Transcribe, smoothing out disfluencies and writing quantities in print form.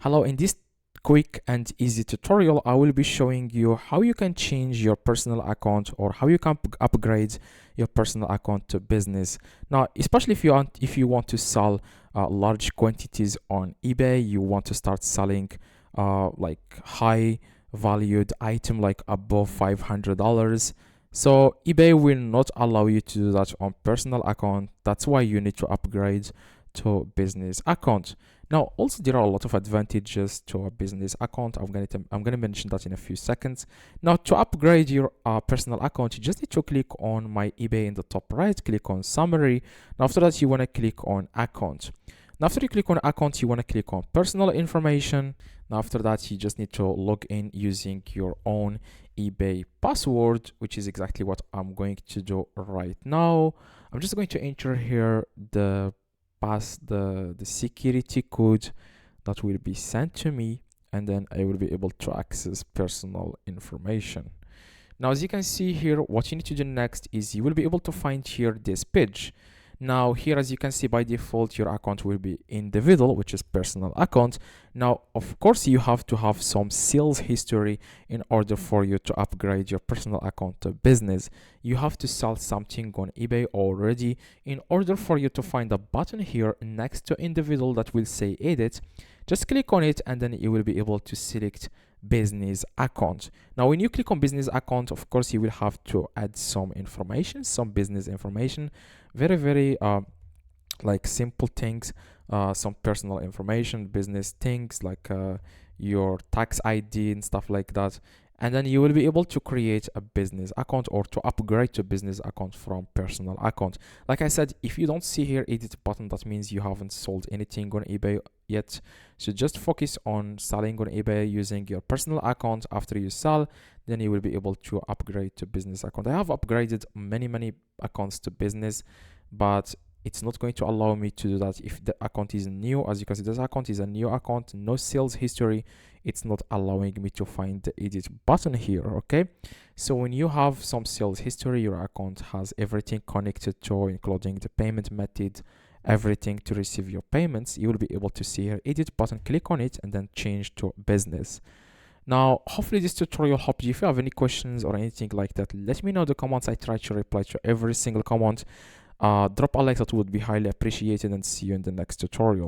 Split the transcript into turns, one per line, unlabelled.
Hello, in this quick and easy tutorial, I will be showing you how you can change your personal account or how you can upgrade your personal account to business. Now, especially if you want to sell large quantities on eBay, you want to start selling like high valued item like above $500. So eBay will not allow you to do that on personal account. That's why you need to upgrade to business account. Now, also there are a lot of advantages to a business account. I'm gonna mention that in a few seconds. Now, to upgrade your personal account, you just need to click on My eBay in the top right. Click on Summary. Now, after that, you wanna click on Account. Now, after you click on Account, you wanna click on Personal Information. Now, after that, you just need to log in using your own eBay password, which is exactly what I'm going to do right now. I'm just going to enter here the security code that will be sent to me, and then I will be able to access personal information. Now, as you can see here, what you need to do next is you will be able to find here this page. Now here, as you can see, by default your account will be individual, which is personal account. Now, of course, you have to have some sales history in order for you to upgrade your personal account to business. You have to sell something on eBay already in order for you to find a button here next to individual that will say edit. Just click on it, and then you will be able to select business account. Now, when you click on business account, of course, you will have to add some information, some business information, very like simple things, some personal information, business things like your tax ID and stuff like that. And then you will be able to create a business account or to upgrade to business account from personal account. Like I said, if you don't see here edit button, that means you haven't sold anything on eBay yet. So just focus on selling on eBay using your personal account. After you sell, then you will be able to upgrade to business account. I have upgraded many accounts to business, but it's not going to allow me to do that if the account is new. As you can see, this account is a new account, no sales history. It's not allowing me to find the edit button here. Okay, so when you have some sales history, your account has everything connected to, including the payment method, everything to receive your payments. You will be able to see here edit button. Click on it and then change to business. Now, hopefully this tutorial helped you. If you have any questions or anything like that, let me know in the comments. I try to reply to every single comment. Drop a like, that would be highly appreciated, and see you in the next tutorial.